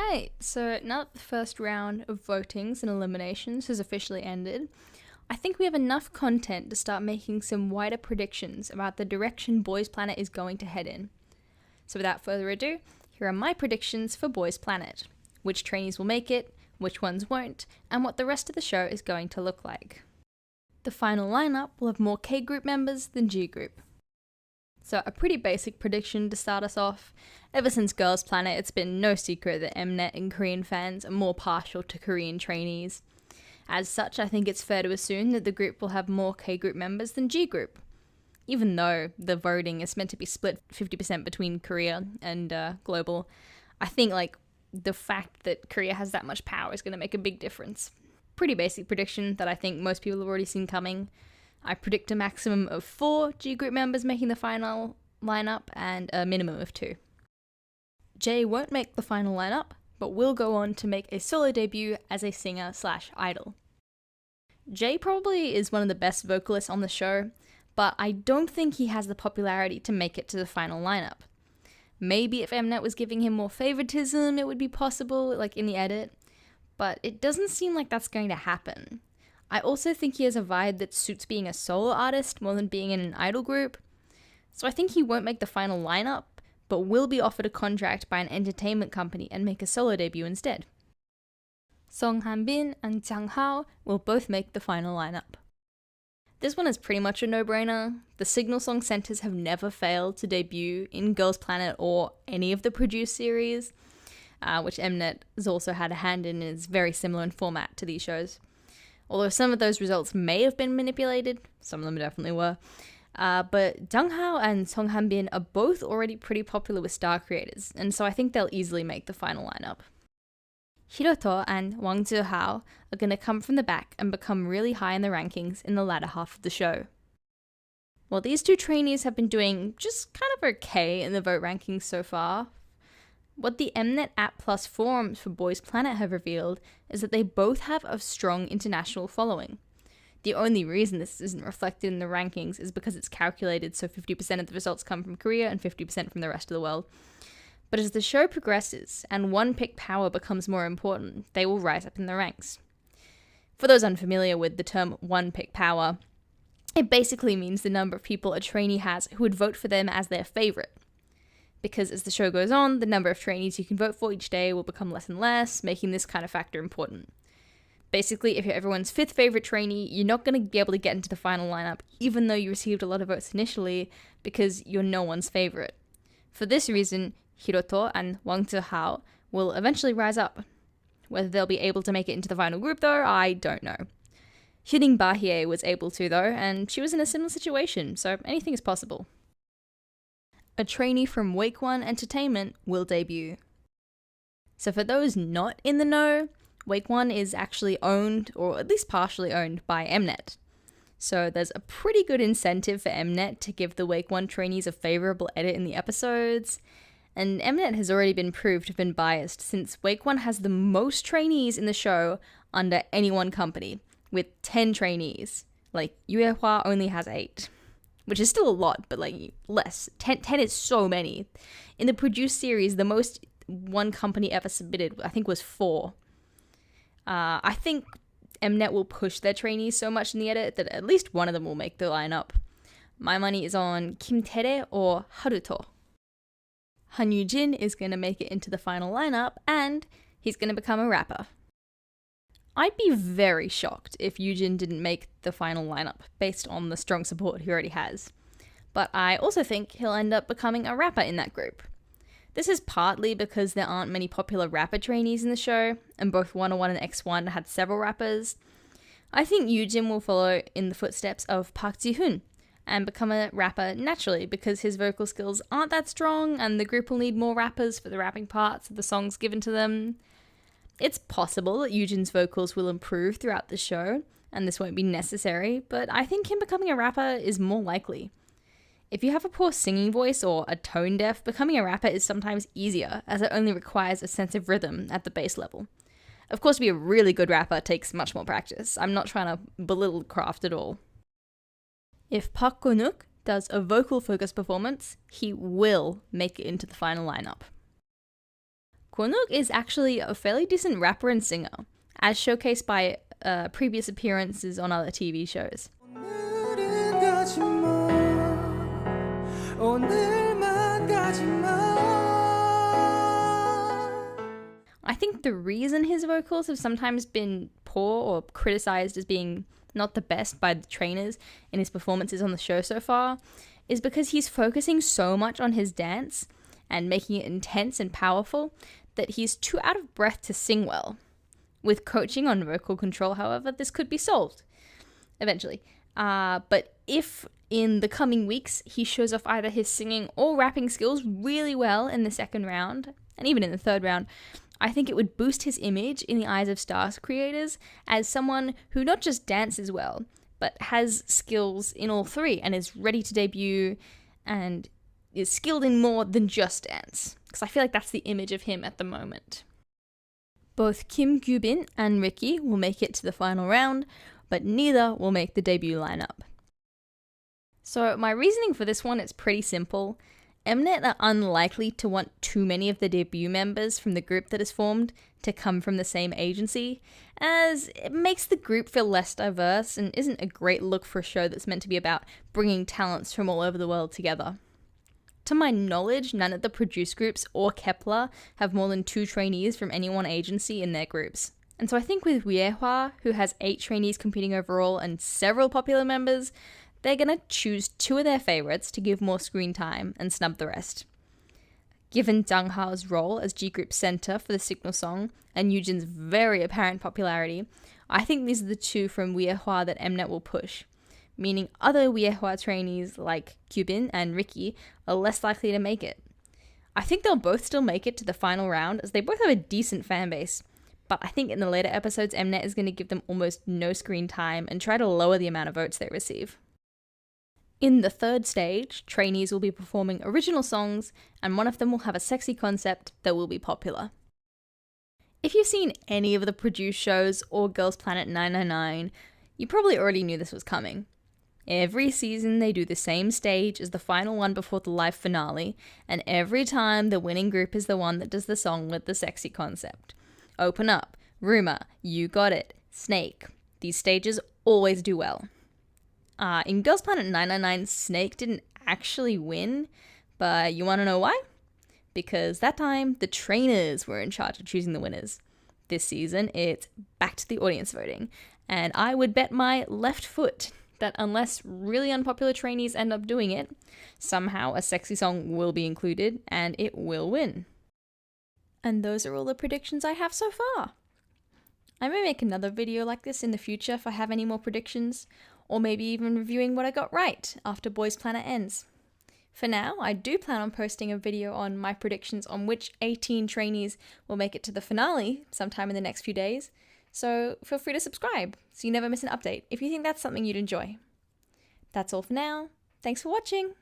Alright, so now that the first round of votings and eliminations has officially ended, I think we have enough content to start making some wider predictions about the direction Boys Planet is going to head in. So without further ado, here are my predictions for Boys Planet. Which trainees will make it, which ones won't, and what the rest of the show is going to look like. The final lineup will have more K group members than G group. So a pretty basic prediction to start us off. Ever since Girls Planet, it's been no secret that Mnet and Korean fans are more partial to Korean trainees. As such, I think it's fair to assume that the group will have more K group members than G group. Even though the voting is meant to be split 50% between Korea and global, I think the fact that Korea has that much power is going to make a big difference. Pretty basic prediction that I think most people have already seen coming. I predict a maximum of 4 G group members making the final lineup and a minimum of 2. J won't make the final lineup, but will go on to make a solo debut as a singer/idol. J probably is one of the best vocalists on the show, but I don't think he has the popularity to make it to the final lineup. Maybe if Mnet was giving him more favoritism, it would be possible, in the edit, but it doesn't seem like that's going to happen. I also think he has a vibe that suits being a solo artist more than being in an idol group, so I think he won't make the final lineup, but will be offered a contract by an entertainment company and make a solo debut instead. Hanbin and Zhang Hao will both make the final lineup. This one is pretty much a no-brainer. The Signal Song Centers have never failed to debut in Girls Planet or any of the produced series, which Mnet has also had a hand in and is very similar in format to these shows. Although some of those results may have been manipulated, some of them definitely were, but Zhang Hao and Song Hanbin are both already pretty popular with star creators, and so I think they'll easily make the final lineup. Hiroto and Wang are going to come from the back and become really high in the rankings in the latter half of the show. While these two trainees have been doing just kind of okay in the vote rankings so far, what the Mnet App Plus forums for Boys Planet have revealed is that they both have a strong international following. The only reason this isn't reflected in the rankings is because it's calculated so 50% of the results come from Korea and 50% from the rest of the world. But as the show progresses and one-pick power becomes more important, they will rise up in the ranks. For those unfamiliar with the term one-pick power, it basically means the number of people a trainee has who would vote for them as their favourite. Because as the show goes on, the number of trainees you can vote for each day will become less and less, making this kind of factor important. Basically, if you're everyone's 5th favourite trainee, you're not going to be able to get into the final lineup, even though you received a lot of votes initially, because you're no one's favourite. For this reason, Hiroto and Wang will eventually rise up. Whether they'll be able to make it into the final group though, I don't know. Hyuning Bahie was able to though, and she was in a similar situation, so anything is possible. A trainee from Wakeone Entertainment will debut. So for those not in the know, Wakeone is actually owned, or at least partially owned, by Mnet. So there's a pretty good incentive for Mnet to give the Wakeone trainees a favourable edit in the episodes, and Mnet has already been proved to have been biased since Wakeone has the most trainees in the show under any one company, with 10 trainees. Yuehua only has 8. Which is still a lot, but less. 10 is so many. In the produced series, the most one company ever submitted, I think, was 4. I think Mnet will push their trainees so much in the edit that at least one of them will make the lineup. My money is on Kim Tere or Hiroto. Yujin is going to make it into the final lineup, and he's going to become a rapper. I'd be very shocked if Yujin didn't make the final lineup, based on the strong support he already has. But I also think he'll end up becoming a rapper in that group. This is partly because there aren't many popular rapper trainees in the show, and both 101 and X1 had several rappers. I think Yujin will follow in the footsteps of Park Ji-hoon, and become a rapper naturally because his vocal skills aren't that strong, and the group will need more rappers for the rapping parts of the songs given to them. It's possible that Yujin's vocals will improve throughout the show, and this won't be necessary, but I think him becoming a rapper is more likely. If you have a poor singing voice or are tone deaf, becoming a rapper is sometimes easier, as it only requires a sense of rhythm at the bass level. Of course, to be a really good rapper takes much more practice. I'm not trying to belittle the craft at all. If Park Gunwook does a vocal-focused performance, he will make it into the final lineup. Gunwook is actually a fairly decent rapper and singer, as showcased by previous appearances on other TV shows. I think the reason his vocals have sometimes been poor or criticized as being not the best by the trainers in his performances on the show so far is because he's focusing so much on his dance and making it intense and powerful that he's too out of breath to sing well. With coaching on vocal control, however, this could be solved eventually. But if in the coming weeks he shows off either his singing or rapping skills really well in the second round, and even in the third round, I think it would boost his image in the eyes of stars creators as someone who not just dances well, but has skills in all three and is ready to debut and is skilled in more than just dance. Because I feel like that's the image of him at the moment. Both Kim Gyuvin and Ricky will make it to the final round, but neither will make the debut lineup. So my reasoning for this one is pretty simple. Mnet are unlikely to want too many of the debut members from the group that is formed to come from the same agency, as it makes the group feel less diverse and isn't a great look for a show that's meant to be about bringing talents from all over the world together. To my knowledge, none of the produced groups or Kepler have more than 2 trainees from any one agency in their groups. And so I think with Wakeone, who has 8 trainees competing overall and several popular members, they're going to choose 2 of their favourites to give more screen time and snub the rest. Given Zhang Hao's role as G Group's centre for the signal song and Yujin's very apparent popularity, I think these are the 2 from Wakeone that Mnet will push, meaning other Wakeone trainees like Gyuvin and Ricky are less likely to make it. I think they'll both still make it to the final round as they both have a decent fan base, but I think in the later episodes Mnet is going to give them almost no screen time and try to lower the amount of votes they receive. In the third stage, trainees will be performing original songs, and one of them will have a sexy concept that will be popular. If you've seen any of the produced shows or Girls Planet 999, you probably already knew this was coming. Every season they do the same stage as the final one before the live finale, and every time the winning group is the one that does the song with the sexy concept. Open Up, Rumor, You Got It, Snake. These stages always do well. In Girls Planet 999, Snake didn't actually win, but you want to know why? Because that time, the trainers were in charge of choosing the winners. This season, it's back to the audience voting, and I would bet my left foot that unless really unpopular trainees end up doing it, somehow a sexy song will be included, and it will win. And those are all the predictions I have so far. I may make another video like this in the future if I have any more predictions, or maybe even reviewing what I got right after Boys Planet ends. For now, I do plan on posting a video on my predictions on which 18 trainees will make it to the finale sometime in the next few days, so feel free to subscribe so you never miss an update if you think that's something you'd enjoy. That's all for now. Thanks for watching!